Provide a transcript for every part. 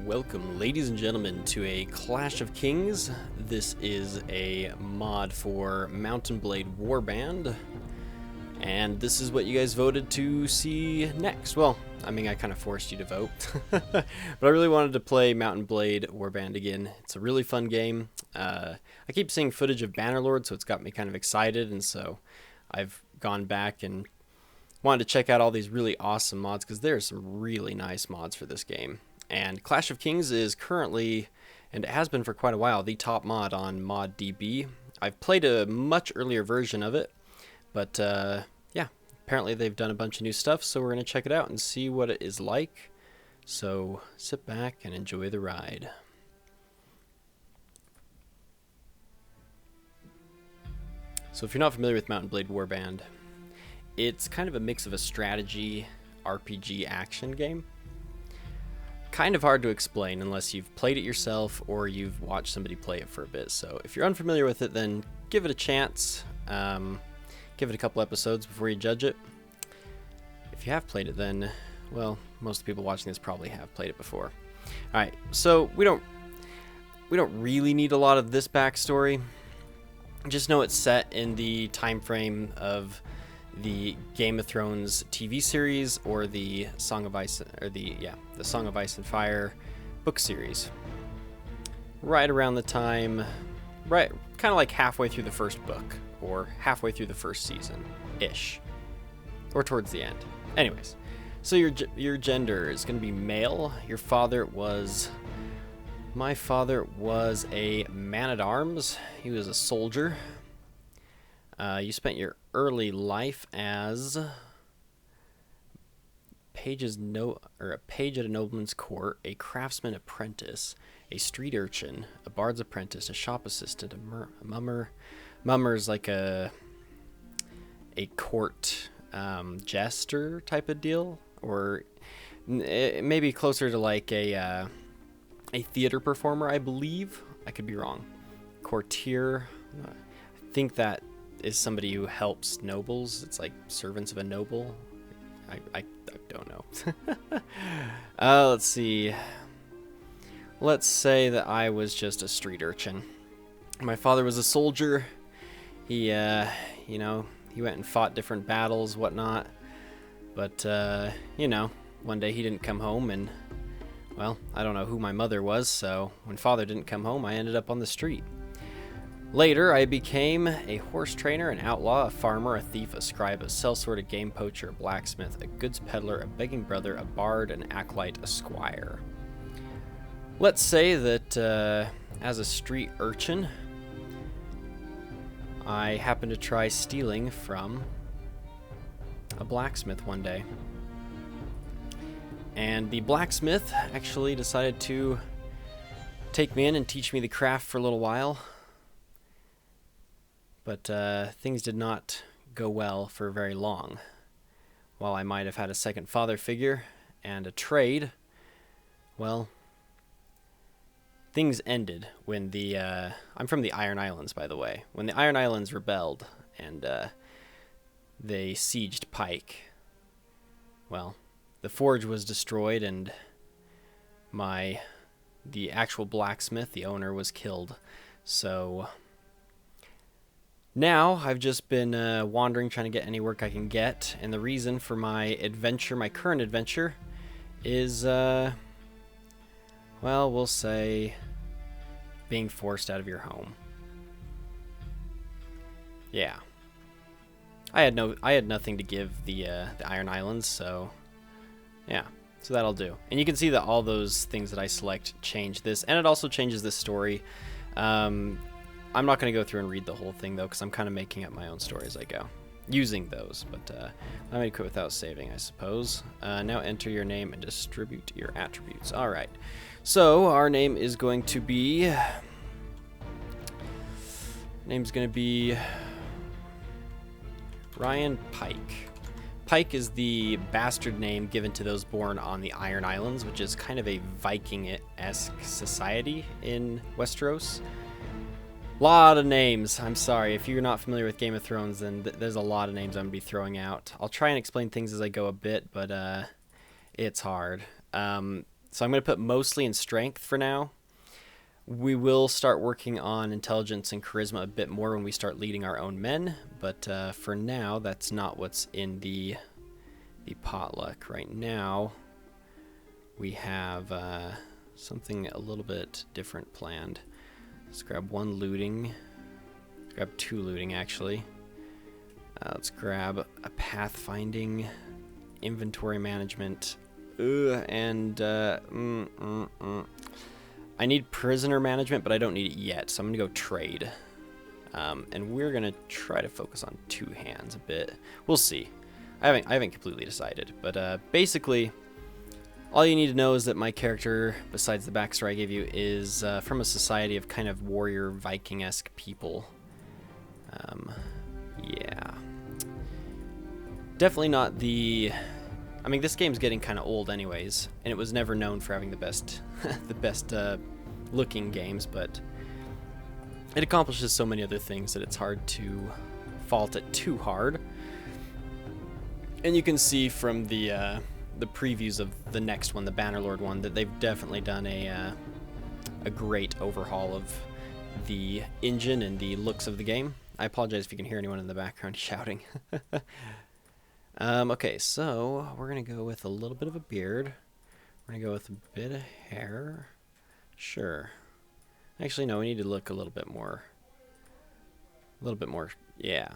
Welcome, ladies and gentlemen, to a Clash of Kings. This is a mod for Mount and Blade Warband, and this is what you guys voted to see next. Well, I mean, I kind of forced you to vote, but I really wanted to play Mount and Blade Warband again. It's a really fun game. I keep seeing footage of Bannerlord, so it's got me kind of excited, and so I've gone back and wanted to check out all these really awesome mods, because there are some really nice mods for this game. And Clash of Kings is currently, and it has been for quite a while, the top mod on ModDB. I've played a much earlier version of it, but yeah, apparently they've done a bunch of new stuff, so we're going to check it out and see what it is like. So sit back and enjoy the ride. So if you're not familiar with Mount and Blade Warband, it's kind of a mix of a strategy RPG action game. Kind of hard to explain unless you've played it yourself or you've watched somebody play it for a bit. So if you're unfamiliar with it, then give it a chance. Give it a couple episodes before you judge it. If you have played it, then, well, most of the people watching this probably have played it before. Alright, so we don't really need a lot of this backstory. Just know it's set in the time frame of the Game of Thrones TV series or the Song of Ice, or the Song of Ice and Fire book series. Right around the time, right, kind of like halfway through the first book or halfway through the first season ish, or towards the end. Anyways, so your gender is going to be male. Your father was, my father was a man-at-arms. He was a soldier. You spent your early life as a page at a nobleman's court, a craftsman apprentice, a street urchin, a bard's apprentice, a shop assistant, a mummer. Mummer's like a court jester type of deal, or maybe closer to like a theater performer, I believe. I could be wrong. Courtier, I think that is somebody who helps nobles. It's like servants of a noble. I don't know. Let's see. Let's say that I was just a street urchin. My father was a soldier. He, you know, he went and fought different battles, whatnot. But, you know, one day he didn't come home, and, well, I don't know who my mother was, so when father didn't come home, I ended up on the street. Later, I became a horse trainer, an outlaw, a farmer, a thief, a scribe, a sellsword, a game poacher, a blacksmith, a goods peddler, a begging brother, a bard, an acolyte, a squire. Let's say that as a street urchin, I happened to try stealing from a blacksmith one day. And the blacksmith actually decided to take me in and teach me the craft for a little while. But things did not go well for very long. While I might have had a second father figure and a trade, well, things ended when the... I'm from the Iron Islands, by the way. When the Iron Islands rebelled and they sieged Pike, well, the forge was destroyed and the actual blacksmith, the owner, was killed. So now I've just been wandering, trying to get any work I can get, and the reason for my adventure, my current adventure, is, well, we'll say being forced out of your home. Yeah. I had nothing to give the Iron Islands, so yeah. So that'll do. And you can see that all those things that I select change this, and it also changes this story. I'm not going to go through and read the whole thing, though, because I'm kind of making up my own story as I go, using those. But I'm going to quit without saving, I suppose. Now enter your name and distribute your attributes. All right. So our name is going to be... Name's going to be Ryan Pike. Pike is the bastard name given to those born on the Iron Islands, which is kind of a Viking-esque society in Westeros. Lot of names. I'm sorry. If you're not familiar with Game of Thrones, then there's a lot of names I'm going to be throwing out. I'll try and explain things as I go a bit, but it's hard. So I'm going to put mostly in strength for now. We will start working on intelligence and charisma a bit more when we start leading our own men, but for now, that's not what's in the potluck. Right now, we have something a little bit different planned. Let's grab one looting. Grab two looting, actually. Let's grab a pathfinding, inventory management, and I need prisoner management, but I don't need it yet, so I'm gonna go trade. And we're gonna try to focus on two hands a bit. We'll see. I haven't completely decided, but basically, all you need to know is that my character, besides the backstory I gave you, is from a society of kind of warrior Viking-esque people. Yeah. Definitely not the... I mean, this game's getting kind of old anyways, and it was never known for having the best looking games, but it accomplishes so many other things that it's hard to fault it too hard. And you can see from the previews of the next one, the Bannerlord one, that they've definitely done a great overhaul of the engine and the looks of the game. I apologize if you can hear anyone in the background shouting. Okay, so we're going to go with a little bit of a beard. We're going to go with a bit of hair. Sure. Actually, no, we need to look a little bit more. Yeah,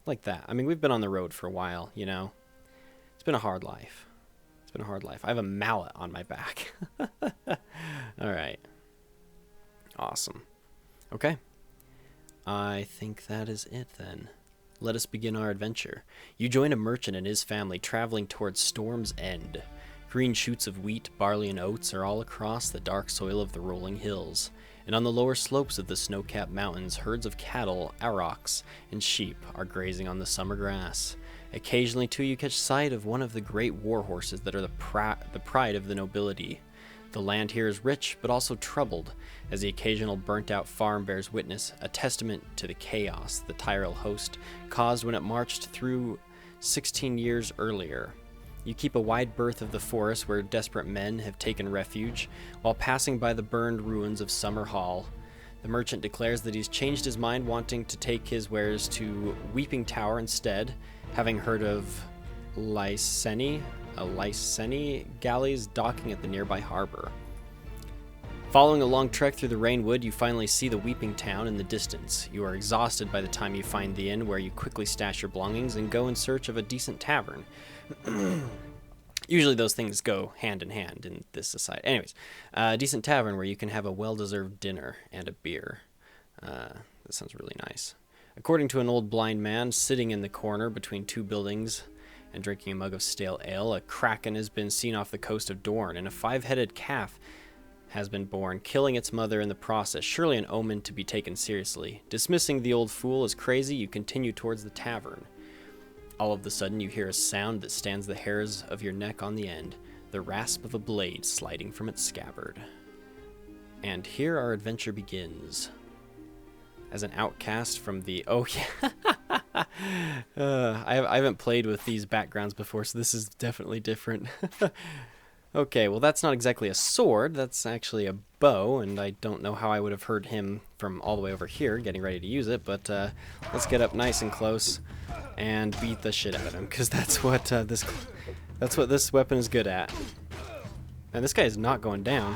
like that. I mean, we've been on the road for a while, you know. It's been a hard life. I have a mallet on my back. All right. Awesome. Okay. I think that is it then. Let us begin our adventure. You join a merchant and his family traveling towards Storm's End. Green shoots of wheat, barley, and oats are all across the dark soil of the rolling hills. And on the lower slopes of the snow-capped mountains, herds of cattle, aurochs, and sheep are grazing on the summer grass. Occasionally, too, you catch sight of one of the great war horses that are the pride of the nobility. The land here is rich, but also troubled, as the occasional burnt-out farm bears witness, a testament to the chaos the Tyrell host caused when it marched through 16 years earlier. You keep a wide berth of the forest where desperate men have taken refuge, while passing by the burned ruins of Summer Hall. The merchant declares that he's changed his mind, wanting to take his wares to Weeping Tower instead, having heard of Lyseni galleys docking at the nearby harbor. Following a long trek through the Rainwood, you finally see the Weeping Town in the distance. You are exhausted by the time you find the inn, where you quickly stash your belongings and go in search of a decent tavern. Usually those things go hand in hand in this society. Anyways, a decent tavern where you can have a well-deserved dinner and a beer. That sounds really nice. According to an old blind man sitting in the corner between two buildings and drinking a mug of stale ale, a kraken has been seen off the coast of Dorne, and a 5-headed calf has been born, killing its mother in the process. Surely an omen to be taken seriously. Dismissing the old fool as crazy, you continue towards the tavern. All of a sudden, you hear a sound that stands the hairs of your neck on the end, the rasp of a blade sliding from its scabbard. And here our adventure begins. As an outcast from the... Oh, yeah. I haven't played with these backgrounds before, so this is definitely different. Okay, well, that's not exactly a sword. That's actually a bow, and I don't know how I would have heard him from all the way over here getting ready to use it, but let's get up nice and close and beat the shit out of him, because that's what this weapon is good at. And this guy is not going down.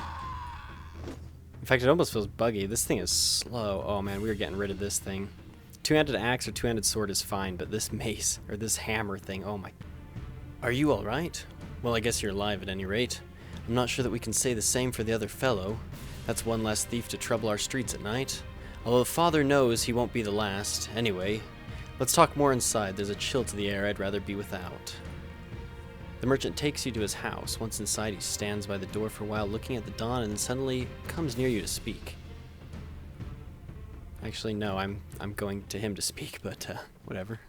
In fact, it almost feels buggy. This thing is slow. Oh man, we are getting rid of this thing. Two-handed axe or two-handed sword is fine, but this mace, or this hammer thing, oh my... Are you alright? Well, I guess you're alive at any rate. I'm not sure that we can say the same for the other fellow. That's one less thief to trouble our streets at night. Although the father knows he won't be the last. Anyway, let's talk more inside. There's a chill to the air I'd rather be without. The merchant takes you to his house. Once inside, he stands by the door for a while looking at the dawn and suddenly comes near you to speak. Actually, no, I'm going to him to speak, but whatever.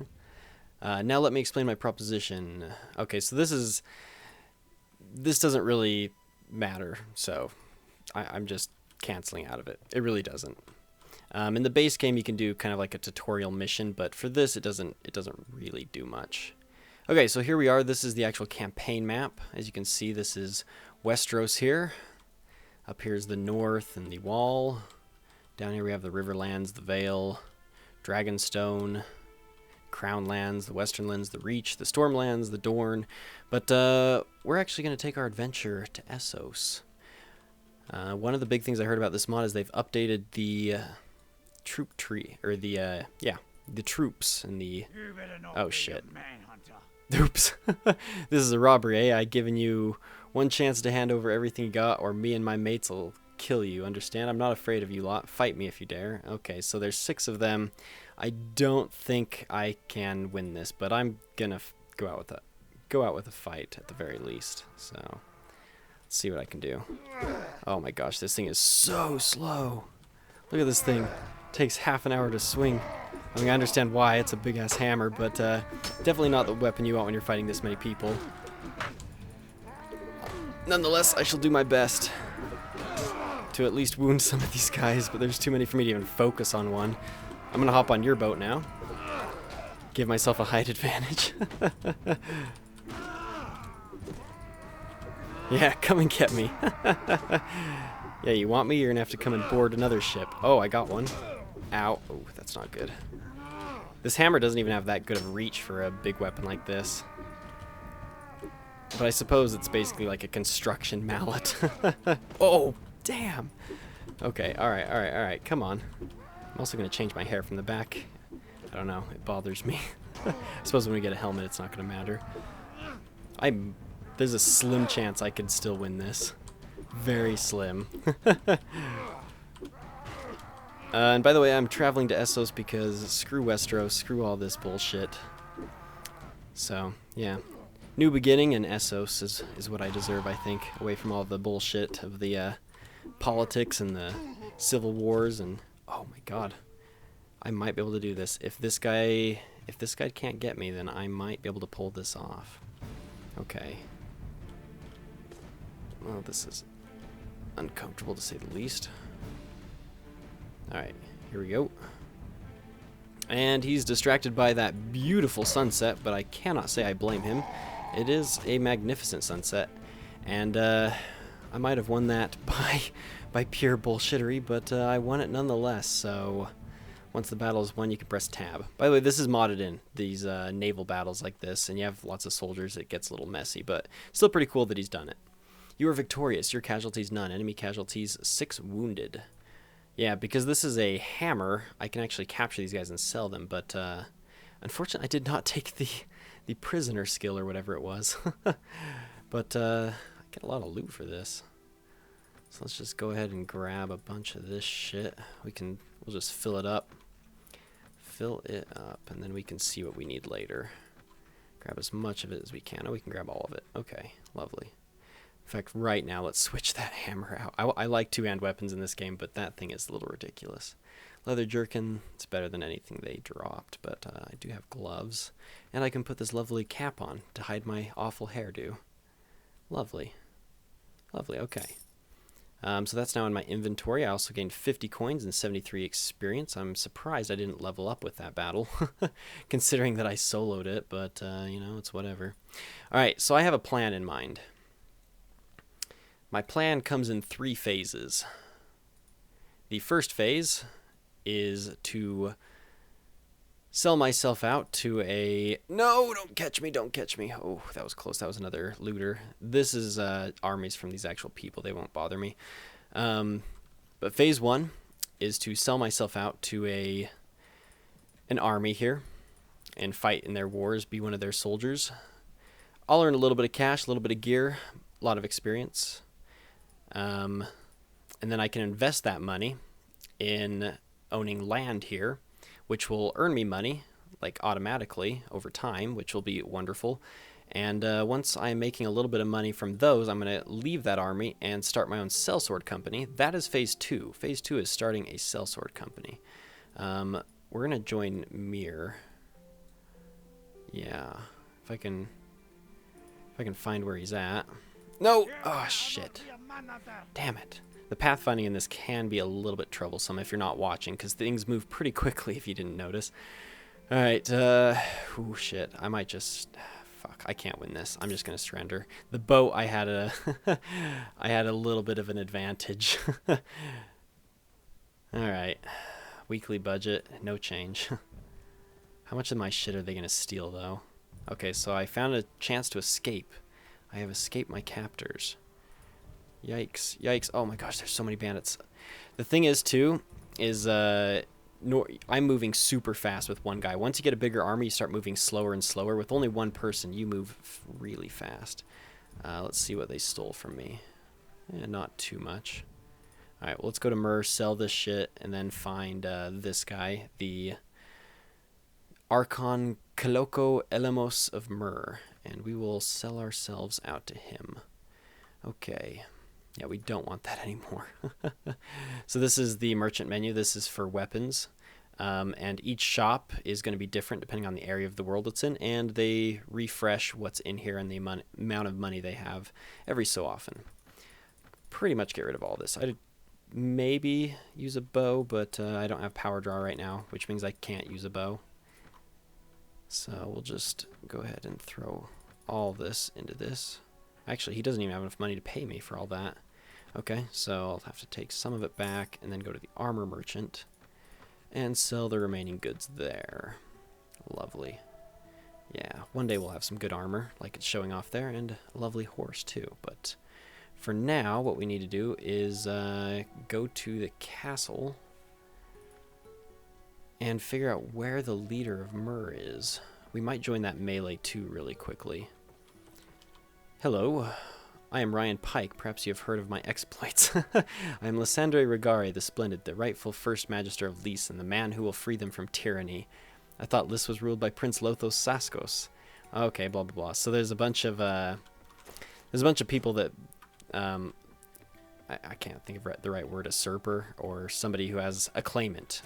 Now let me explain my proposition. Okay, so this doesn't really matter, so I'm just canceling out of it. It really doesn't. In the base game, you can do kind of like a tutorial mission, but for this, it doesn't really do much. Okay, so here we are. This is the actual campaign map. As you can see, this is Westeros here. Up here is the north and the wall. Down here we have the Riverlands, the Vale, Dragonstone, Crownlands, the Westernlands, the Reach, the Stormlands, the Dorne. But we're actually going to take our adventure to Essos. One of the big things I heard about this mod is they've updated the troop tree, or the troops and the... Oh, shit. Oops. This is a robbery, eh? I've given you one chance to hand over everything you got, or me and my mates will kill you, understand? I'm not afraid of you lot. Fight me if you dare. Okay, so there's 6 of them. I don't think I can win this, but I'm gonna go out with a fight at the very least. So, let's see what I can do. Oh my gosh, this thing is so slow. Look at this thing. It takes half an hour to swing. I mean, I understand why, it's a big-ass hammer, but definitely not the weapon you want when you're fighting this many people. Nonetheless, I shall do my best to at least wound some of these guys, but there's too many for me to even focus on one. I'm gonna hop on your boat now. Give myself a height advantage. Yeah, come and get me. Yeah, you want me? You're gonna have to come and board another ship. Oh, I got one. Ow. Oh, that's not good. This hammer doesn't even have that good of reach for a big weapon like this. But I suppose it's basically like a construction mallet. Oh, damn. Okay, alright, come on. I'm also going to change my hair from the back. I don't know, it bothers me. I suppose when we get a helmet it's not going to matter. There's a slim chance I could still win this. Very slim. And by the way, I'm traveling to Essos because screw Westeros, screw all this bullshit. So, yeah. New beginning in Essos is what I deserve, I think. Away from all the bullshit of the politics and the civil wars and... Oh my god. I might be able to do this. If this guy can't get me, then I might be able to pull this off. Okay. Well, this is uncomfortable to say the least. Alright, here we go. And he's distracted by that beautiful sunset, but I cannot say I blame him. It is a magnificent sunset, and I might have won that by pure bullshittery, but I won it nonetheless, so once the battle is won, you can press tab. By the way, this is modded in, these naval battles like this, and you have lots of soldiers, it gets a little messy, but still pretty cool that he's done it. You are victorious, your casualties none, enemy casualties 6 wounded. Yeah, because this is a hammer, I can actually capture these guys and sell them, but unfortunately I did not take the prisoner skill or whatever it was. But I get a lot of loot for this. So let's just go ahead and grab a bunch of this shit. We'll just fill it up. Fill it up, and then we can see what we need later. Grab as much of it as we can. Oh, we can grab all of it. Okay, lovely. In fact, right now, let's switch that hammer out. I like two-hand weapons in this game, but that thing is a little ridiculous. Leather jerkin, it's better than anything they dropped, but I do have gloves. And I can put this lovely cap on to hide my awful hairdo. Lovely. Lovely, okay. So that's now in my inventory. I also gained 50 coins and 73 experience. I'm surprised I didn't level up with that battle, considering that I soloed it, but, you know, it's whatever. Alright, so I have a plan in mind. My plan comes in 3 phases. The first phase is to sell myself out to a... No, don't catch me, don't catch me. Oh, that was close. That was another looter. This is armies from these actual people. They won't bother me. But phase 1 is to sell myself out to an army here and fight in their wars, be one of their soldiers. I'll earn a little bit of cash, a little bit of gear, a lot of experience. And then I can invest that money in owning land here, which will earn me money, like automatically over time, which will be wonderful. And once I'm making a little bit of money from those, I'm going to leave that army and start my own Sellsword company. That is phase 2. Phase 2 is starting a Sellsword company. We're going to join Mir. Yeah, if I can find where he's at. No! Oh, shit. Damn it. The pathfinding in this can be a little bit troublesome if you're not watching, because things move pretty quickly if you didn't notice. Alright, oh shit. I might just fuck, I can't win this. I'm just gonna surrender. The boat, I had a I had a little bit of an advantage. All right, weekly budget, no change. How much of my shit are they gonna steal though? Okay, so I found a chance to escape. I have escaped my captors. Yikes, yikes. Oh my gosh, there's so many bandits. The thing is too, is I'm moving super fast with one guy. Once you get a bigger army, you start moving slower and slower. With only one person, you move really fast. Let's see what they stole from me. Not too much. Alright, well, let's go to Mur, sell this shit, and then find this guy, the Archon Kaloko Elemos of Mur, and we will sell ourselves out to him. Okay. Yeah, we don't want that anymore. So this is the merchant menu. This is for weapons. And each shop is going to be different depending on the area of the world it's in. And they refresh what's in here and the amount of money they have every so often. Pretty much get rid of all this. I'd maybe use a bow, but I don't have power draw right now, which means I can't use a bow. So we'll just go ahead and throw all this into this. Actually, he doesn't even have enough money to pay me for all that. Okay, so I'll have to take some of it back and then go to the armor merchant and sell the remaining goods there. Lovely. Yeah, one day we'll have some good armor, like it's showing off there, and a lovely horse too. But for now, what we need to do is go to the castle and figure out where the leader of Mur is. We might join that melee too really quickly. Hello, I am Ryan Pike. Perhaps you have heard of my exploits. I am Lysandre Regare the Splendid, the rightful first magister of Lys, and the man who will free them from tyranny. I thought Lys was ruled by Prince Lothos Saskos. Okay, blah blah blah. So there's a bunch of people that I can't think of the right word, a usurper, or somebody who has a claimant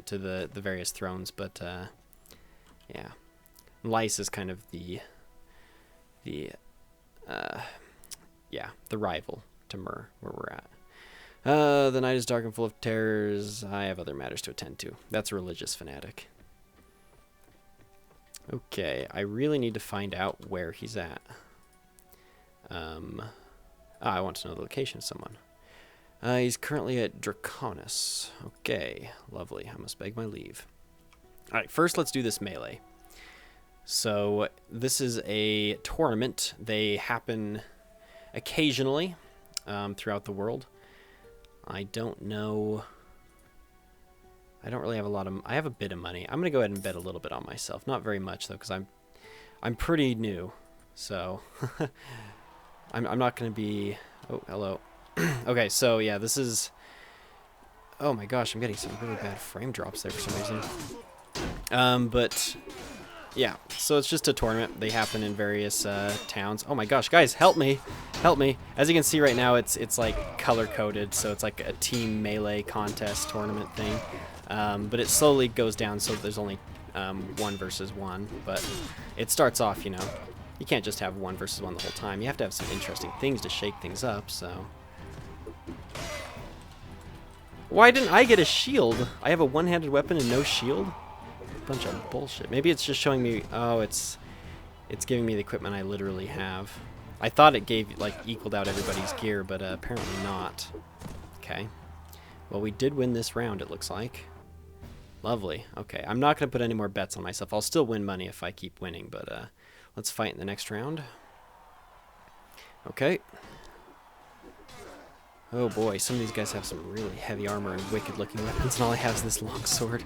to the various thrones. But yeah, Lys is kind of the rival to Mur, where we're at. The night is dark and full of terrors. I have other matters to attend to. That's a religious fanatic. Okay, I really need to find out where he's at. I want to know the location of someone. He's currently at Draconis. Okay, lovely. I must beg my leave. Alright, first let's do this melee. So this is a tournament. They happen occasionally throughout the world. I don't know. I don't really have a lot of. I have a bit of money. I'm gonna go ahead and bet a little bit on myself. Not very much though, because I'm pretty new. So I'm not gonna be. Oh, hello. Okay, so yeah, this is. Oh my gosh, I'm getting some really bad frame drops there for some reason. But yeah, so it's just a tournament. They happen in various towns. Oh my gosh, guys, help me! Help me! As you can see right now, it's like color-coded, so it's like a team melee contest tournament thing. But it slowly goes down, so there's only 1 versus 1. But it starts off, you know, you can't just have 1 versus 1 the whole time. You have to have some interesting things to shake things up, so. Why didn't I get a shield? I have a one-handed weapon and no shield? Bunch of bullshit. Maybe it's just showing me. Oh, it's giving me the equipment I literally have. I thought it gave equaled out everybody's gear, but apparently not. Okay. Well, we did win this round, it looks like. Lovely. Okay, I'm not gonna put any more bets on myself. I'll still win money if I keep winning, but let's fight in the next round. Okay. Oh boy, some of these guys have some really heavy armor and wicked looking weapons, and all I have is this long sword.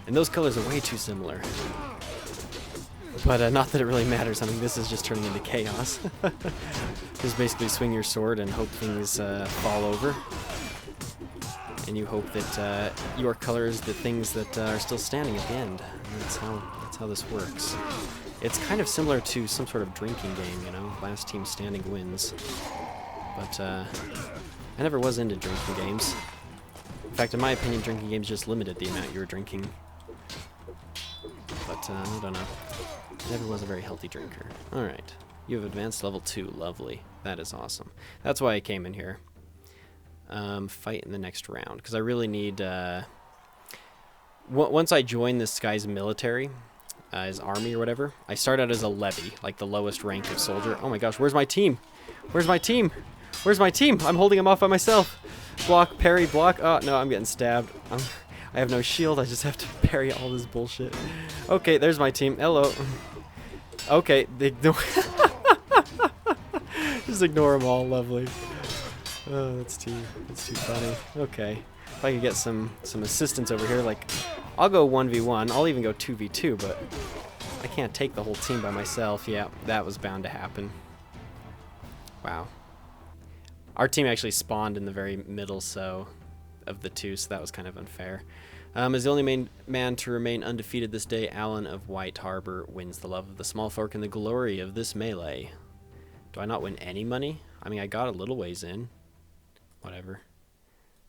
And those colors are way too similar. But not that it really matters. I mean, this is just turning into chaos. Just basically swing your sword and hope things fall over. And you hope that your color is the things that are still standing at the end. And that's how this works. It's kind of similar to some sort of drinking game, you know? Last team standing wins. But I never was into drinking games. In fact, in my opinion, drinking games just limited the amount you were drinking. But I don't know. Never was a very healthy drinker. Alright. You have advanced level 2. Lovely. That is awesome. That's why I came in here. Fight in the next round. Because I really need... once I join this guy's military, his army or whatever. I start out as a levy, like the lowest rank of soldier. Oh my gosh, where's my team? Where's my team? Where's my team? I'm holding him off by myself. Block, parry, block. Oh, no, I'm getting stabbed. I have no shield. I just have to parry all this bullshit. Okay, there's my team. Hello. Okay, just ignore them all. Lovely. Oh, that's too funny. Okay, if I could get some assistance over here, like, I'll go 1v1. I'll even go 2v2, but I can't take the whole team by myself. Yeah, that was bound to happen. Wow. Our team actually spawned in the very middle of the two, so that was kind of unfair. As the only man to remain undefeated this day, Alan of White Harbor wins the love of the small folk and the glory of this melee. Do I not win any money? I mean, I got a little ways in. Whatever.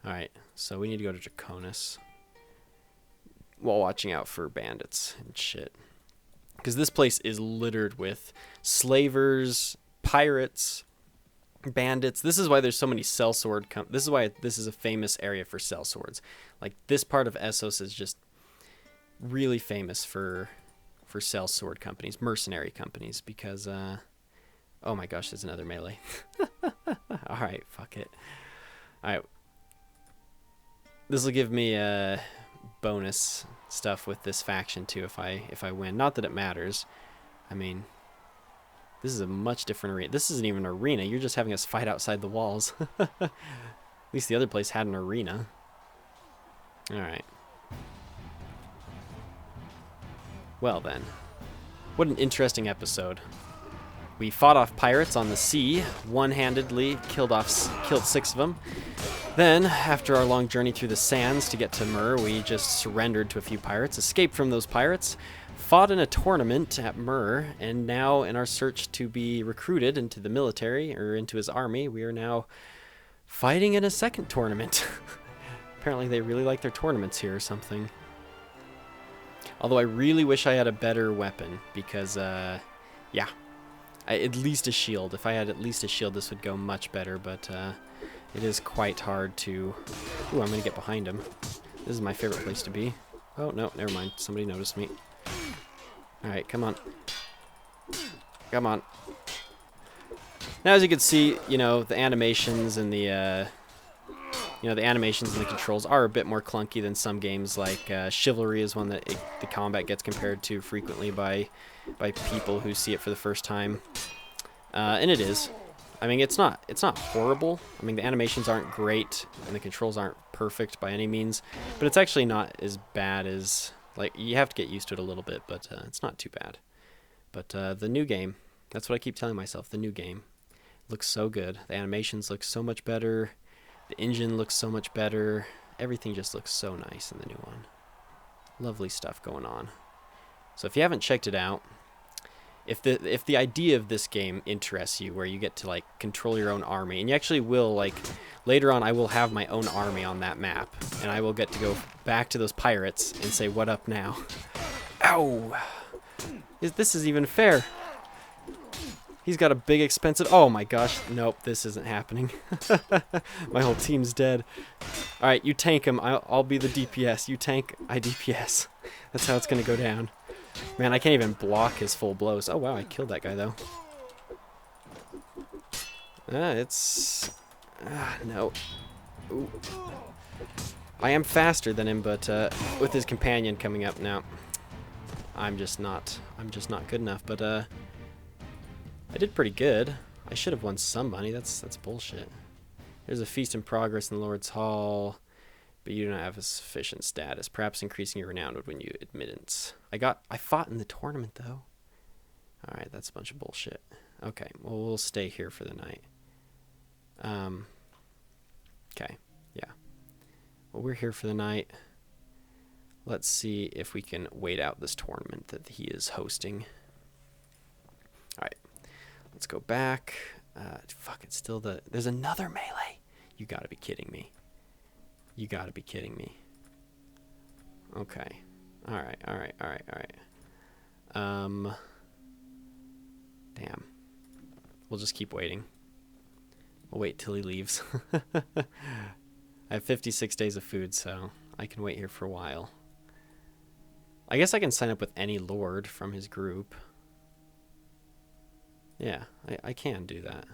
Alright, so we need to go to Draconis while watching out for bandits and shit. Because this place is littered with slavers, pirates, bandits. This is why there's so many sellsword this is why this is a famous area for sellswords. Like, this part of Essos is just really famous for sellsword companies, mercenary companies, because oh my gosh, there's another melee. All right, fuck it. All right, this will give me bonus stuff with this faction too if I win. Not that it matters. I mean, this is a much different arena. This isn't even an arena. You're just having us fight outside the walls. At least the other place had an arena. Alright. Well then. What an interesting episode. We fought off pirates on the sea, one-handedly killed 6 of them. Then, after our long journey through the sands to get to Mur, we just surrendered to a few pirates, escaped from those pirates, fought in a tournament at Mur, and now in our search to be recruited into the military, or into his army, we are now fighting in a second tournament. Apparently they really like their tournaments here or something. Although I really wish I had a better weapon, because, yeah. At least a shield. If I had at least a shield, this would go much better, but it is quite hard to... Ooh, I'm going to get behind him. This is my favorite place to be. Oh, no, never mind. Somebody noticed me. Alright, come on. Come on. Now, as you can see, you know, the animations and the controls are a bit more clunky than some games. Like Chivalry is one that the combat gets compared to frequently by people who see it for the first time, and it is. I mean, it's not horrible. I mean, the animations aren't great and the controls aren't perfect by any means, but it's actually not as bad as, like, you have to get used to it a little bit, but it's not too bad. But the new game, that's what I keep telling myself. The new game looks so good. The animations look so much better. The engine looks so much better. Everything just looks so nice in the new one. Lovely stuff going on. So if you haven't checked it out, if the idea of this game interests you, where you get to, like, control your own army, and you actually will, like, later on I will have my own army on that map, and I will get to go back to those pirates and say, what up now? Ow! This is even fair. He's got a big expensive... Oh my gosh. Nope, this isn't happening. My whole team's dead. Alright, you tank him. I'll be the DPS. You tank, I DPS. That's how it's going to go down. Man, I can't even block his full blows. Oh wow, I killed that guy though. No. Ooh. I am faster than him, but with his companion coming up now, I'm just not good enough, but I did pretty good. I should have won some money. That's bullshit. There's a feast in progress in the Lord's Hall, but you do not have a sufficient status. Perhaps increasing your renown would win you admittance. I fought in the tournament though. All right, that's a bunch of bullshit. Okay, well, we'll stay here for the night. Okay, yeah. Well, we're here for the night. Let's see if we can wait out this tournament that he is hosting. All right. Let's go back. Fuck, it's still there's another melee. You gotta be kidding me. You gotta be kidding me. Okay. Alright. Damn. We'll just keep waiting. We'll wait till he leaves. I have 56 days of food, so I can wait here for a while. I guess I can sign up with any lord from his group. Yeah, I can do that.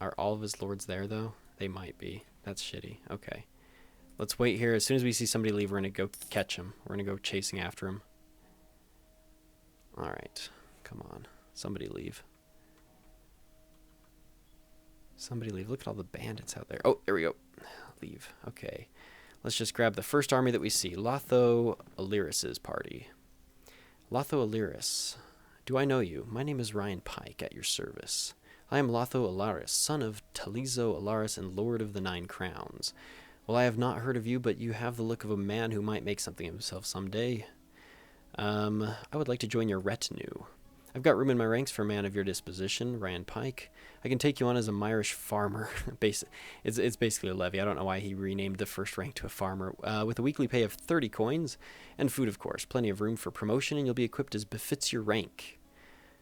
Are all of his lords there, though? They might be. That's shitty. Okay. Let's wait here. As soon as we see somebody leave, we're going to go catch him. We're going to go chasing after him. All right. Come on. Somebody leave. Somebody leave. Look at all the bandits out there. Oh, there we go. Leave. Okay. Let's just grab the first army that we see. Lotho Aliris's party. Lotho Aliris. Do I know you? My name is Ryan Pike, at your service. I am Lotho Alaris, son of Talizo Alaris and Lord of the Nine Crowns. Well, I have not heard of you, but you have the look of a man who might make something of himself someday. I would like to join your retinue. I've got room in my ranks for a man of your disposition, Ryan Pike. I can take you on as a Myrish farmer. It's basically a levy. I don't know why he renamed the first rank to a farmer. With a weekly pay of 30 coins, and food, of course. Plenty of room for promotion, and you'll be equipped as befits your rank.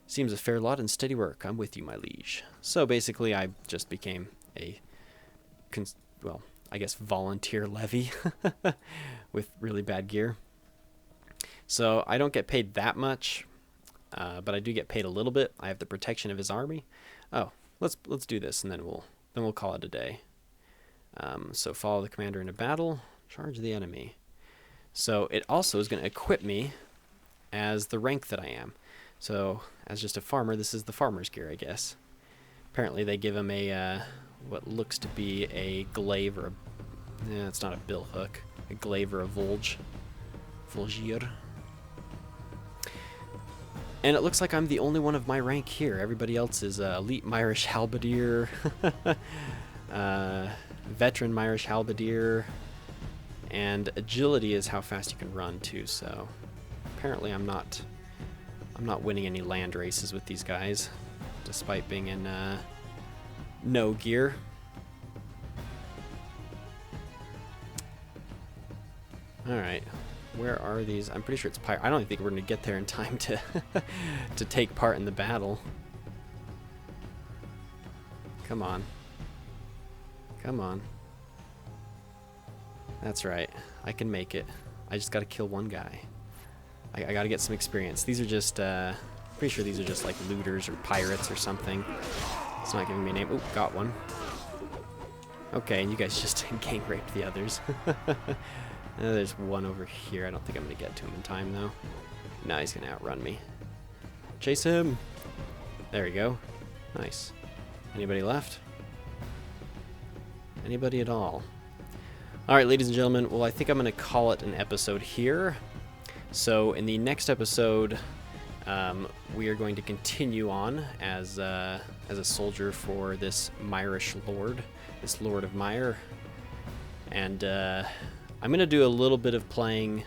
Seems a fair lot and steady work. I'm with you, my liege. So basically, I just became a, well, I guess volunteer levy with really bad gear. So I don't get paid that much. But I do get paid a little bit. I have the protection of his army. Oh, let's do this, and then we'll call it a day. So follow the commander into battle, charge the enemy. So it also is going to equip me as the rank that I am. So as just a farmer, this is the farmer's gear, I guess. Apparently they give him a what looks to be a glaive or it's not a billhook, a glaive or a volgier. And it looks like I'm the only one of my rank here. Everybody else is elite Myrish halberdier, veteran Myrish halberdier, and agility is how fast you can run too. So apparently I'm not winning any land races with these guys, despite being in no gear. All right. Where are these? I'm pretty sure it's pirate. I don't think we're going to get there in time to to take part in the battle. Come on. Come on. That's right. I can make it. I just got to kill one guy. I got to get some experience. These are just, pretty sure these are just like looters or pirates or something. It's not giving me a name. Oh, got one. Okay, and you guys just gang raped the others. There's one over here. I don't think I'm going to get to him in time, though. No, he's going to outrun me. Chase him! There we go. Nice. Anybody left? Anybody at all? Alright, ladies and gentlemen, well, I think I'm going to call it an episode here. So, in the next episode, we are going to continue on as a soldier for this Myrish Lord, this Lord of Myre. And, I'm going to do a little bit of playing,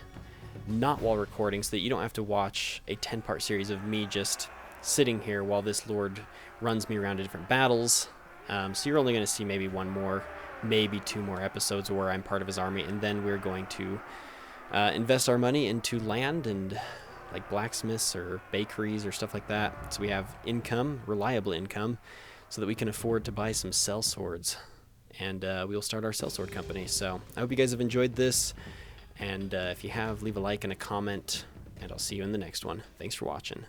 not while recording, so that you don't have to watch a 10-part series of me just sitting here while this lord runs me around to different battles. So you're only going to see maybe one more, maybe two more episodes where I'm part of his army, and then we're going to invest our money into land and like blacksmiths or bakeries or stuff like that. So we have income, reliable income, so that we can afford to buy some sellswords. And we'll start our Sellsword company. So I hope you guys have enjoyed this. And if you have, leave a like and a comment. And I'll see you in the next one. Thanks for watching.